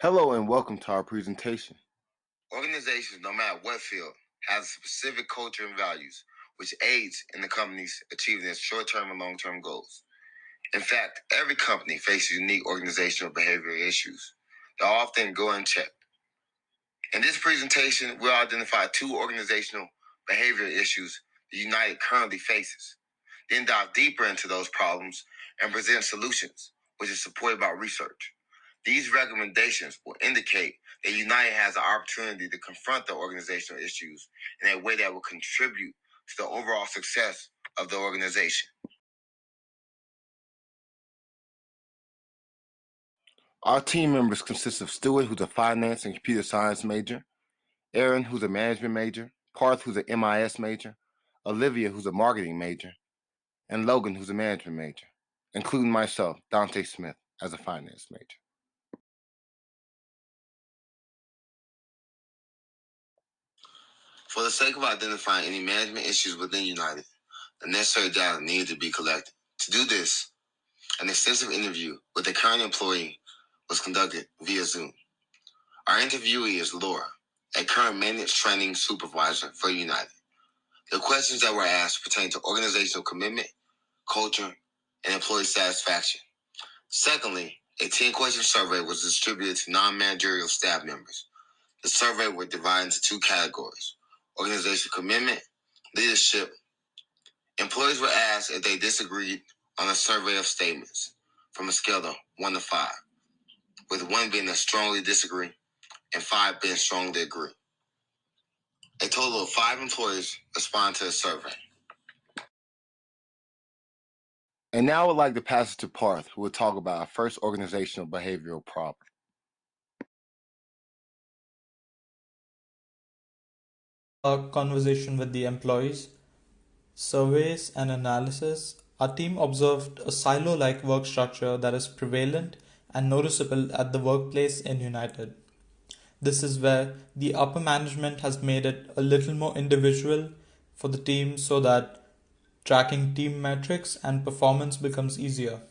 Hello and welcome to our presentation. Organizations, no matter what field, have a specific culture and values, which aids in the company's achieving its short-term and long-term goals. In fact, every company faces unique organizational behavioral issues that often go unchecked. In this presentation, we'll identify 2 organizational behavioral issues that United currently faces, then dive deeper into those problems and present solutions, which is supported by research. These recommendations will indicate that United has the opportunity to confront the organizational issues in a way that will contribute to the overall success of the organization. Our team members consist of Stuart, who's a finance and computer science major, Aaron, who's a management major, Parth, who's a MIS major, Olivia, who's a marketing major, and Logan, who's a management major, including myself, Dante Smith, as a finance major. For the sake of identifying any management issues within United, the necessary data needed to be collected. To do this, an extensive interview with a current employee was conducted via Zoom. Our interviewee is Laura, a current maintenance training supervisor for United. The questions that were asked pertain to organizational commitment, culture, and employee satisfaction. Secondly, a 10-question survey was distributed to non-managerial staff members. The survey was divided into 2 categories: organizational commitment, leadership. Employees were asked if they disagreed on a survey of statements from a scale of 1 to 5, with 1 being a strongly disagree and 5 being strongly agree. A total of 5 employees responded to the survey. And now I would like to pass it to Parth, who will talk about our first organizational behavioral problem. A conversation with the employees, surveys and analysis, our team observed a silo-like work structure that is prevalent and noticeable at the workplace in United. This is where the upper management has made it a little more individual for the team so that tracking team metrics and performance becomes easier.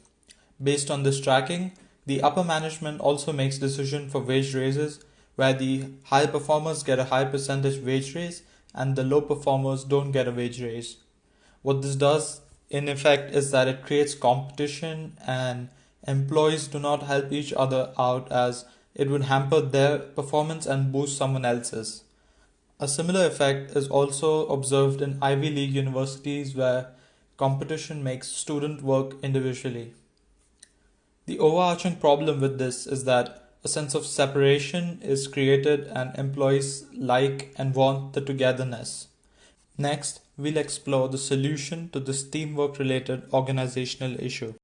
Based on this tracking, the upper management also makes decisions for wage raises where the high performers get a high percentage wage raise and the low performers don't get a wage raise. What this does in effect is that it creates competition and employees do not help each other out as it would hamper their performance and boost someone else's. A similar effect is also observed in Ivy League universities where competition makes student work individually. The overarching problem with this is that a sense of separation is created and employees like and want the togetherness. Next, we'll explore the solution to this teamwork-related organizational issue.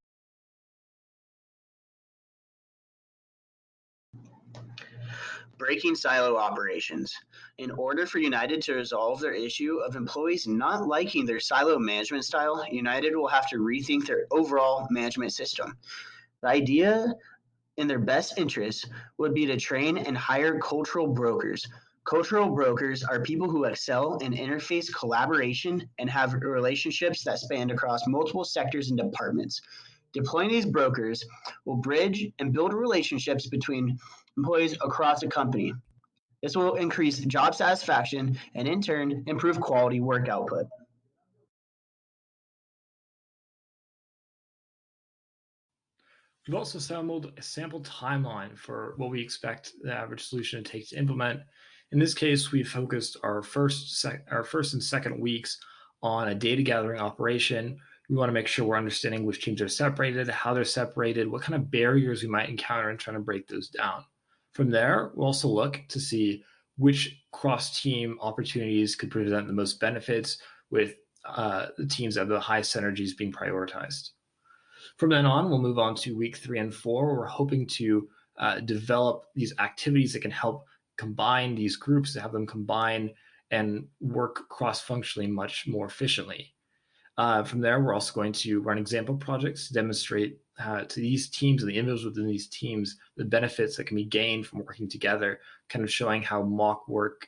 Breaking silo operations. In order for United to resolve their issue of employees not liking their silo management style, United will have to rethink their overall management system. The idea in their best interest would be to train and hire cultural brokers. Cultural brokers are people who excel in interface collaboration and have relationships that span across multiple sectors and departments. Deploying these brokers will bridge and build relationships between employees across the company. This will increase job satisfaction and in turn improve quality work output. We've also sampled a sample timeline for what we expect the average solution to take to implement. In this case, we focused our first and second weeks on a data gathering operation. We want to make sure we're understanding which teams are separated, how they're separated, what kind of barriers we might encounter in trying to break those down. From there, we'll also look to see which cross-team opportunities could present the most benefits with the teams that have the highest synergies being prioritized. From then on, we'll move on to week 3 and 4, where we're hoping to develop these activities that can help combine these groups, to have them combine and work cross-functionally much more efficiently. From there, we're also going to run example projects to demonstrate to these teams and the individuals within these teams the benefits that can be gained from working together, kind of showing how mock work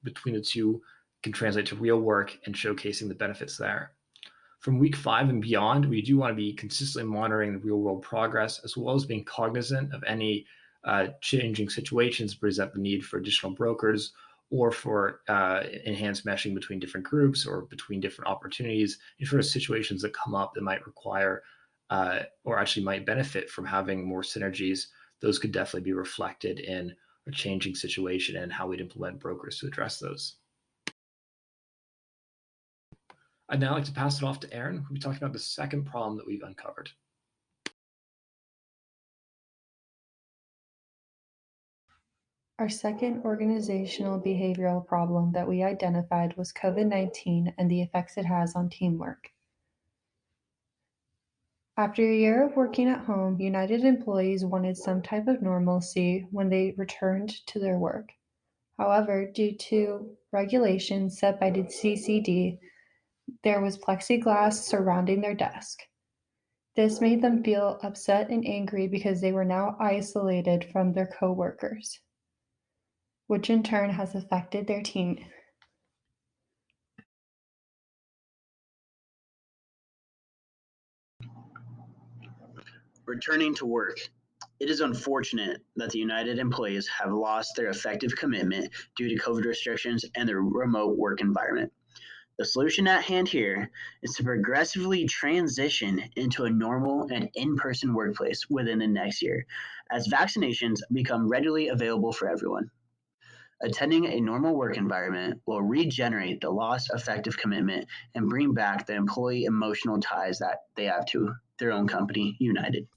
between the two can translate to real work and showcasing the benefits there. From week 5 and beyond, we do want to be consistently monitoring the real world progress, as well as being cognizant of any changing situations present the need for additional brokers or for enhanced meshing between different groups or between different opportunities, and for situations that come up that might require or actually might benefit from having more synergies, those could definitely be reflected in a changing situation and how we'd implement brokers to address those. I'd now like to pass it off to Aaron, who'll be talking about the second problem that we've uncovered. Our second organizational behavioral problem that we identified was COVID-19 and the effects it has on teamwork. After a year of working at home, United employees wanted some type of normalcy when they returned to their work. However, due to regulations set by the CCD, there was plexiglass surrounding their desk. This made them feel upset and angry because they were now isolated from their coworkers, which in turn has affected their team. Returning to work. It is unfortunate that the United employees have lost their effective commitment due to COVID restrictions and the remote work environment. The solution at hand here is to progressively transition into a normal and in-person workplace within the next year, as vaccinations become readily available for everyone. Attending a normal work environment will regenerate the lost effective commitment and bring back the employee emotional ties that they have to their own company, United.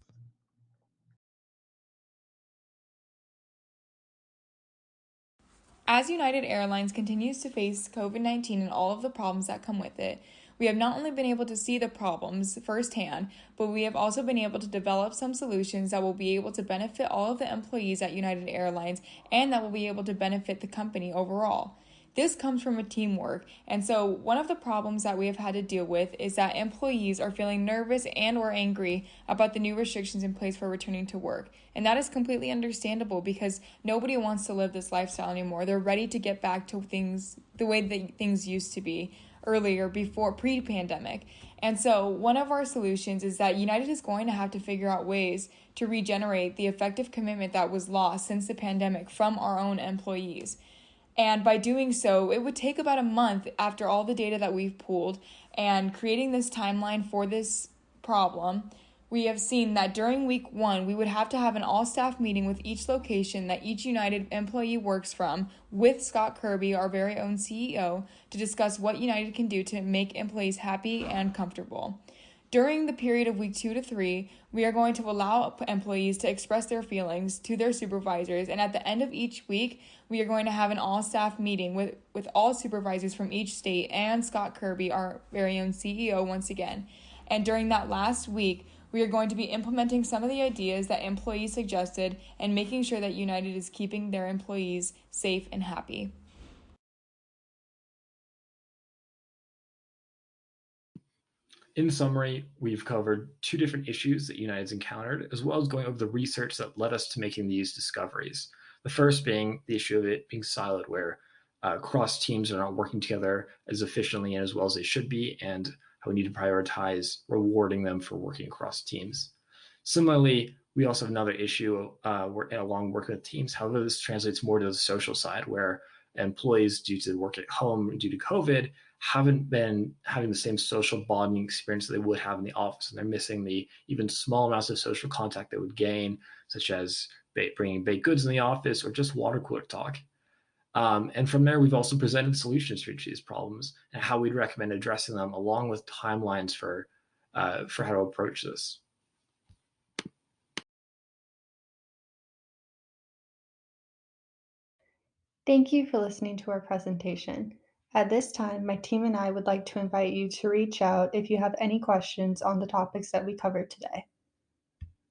As United Airlines continues to face COVID-19 and all of the problems that come with it, we have not only been able to see the problems firsthand, but we have also been able to develop some solutions that will be able to benefit all of the employees at United Airlines and that will be able to benefit the company overall. This comes from a teamwork, and so one of the problems that we have had to deal with is that employees are feeling nervous and or angry about the new restrictions in place for returning to work. And that is completely understandable because nobody wants to live this lifestyle anymore. They're ready to get back to things the way that things used to be earlier, before pre-pandemic. And so one of our solutions is that United is going to have to figure out ways to regenerate the effective commitment that was lost since the pandemic from our own employees. And by doing so, it would take about a month after all the data that we've pulled and creating this timeline for this problem. We have seen that during week 1, we would have to have an all-staff meeting with each location that each United employee works from with Scott Kirby, our very own CEO, to discuss what United can do to make employees happy and comfortable. During the period of week 2 to 3, we are going to allow employees to express their feelings to their supervisors, and at the end of each week, we are going to have an all-staff meeting with all supervisors from each state and Scott Kirby, our very own CEO, once again. And during that last week, we are going to be implementing some of the ideas that employees suggested and making sure that United is keeping their employees safe and happy. In summary, we've covered 2 different issues that United's encountered, as well as going over the research that led us to making these discoveries. The first being the issue of it being siloed, where cross teams are not working together as efficiently and as well as they should be, and how we need to prioritize rewarding them for working across teams. Similarly, we also have another issue along working with teams. However, this translates more to the social side, where employees, due to work at home and due to COVID, haven't been having the same social bonding experience that they would have in the office, and they're missing the even small amounts of social contact they would gain, such as bringing baked goods in the office or just water cooler talk. And from there, we've also presented solutions for each of these problems and how we'd recommend addressing them, along with timelines for how to approach this. Thank you for listening to our presentation. At this time, my team and I would like to invite you to reach out if you have any questions on the topics that we covered today.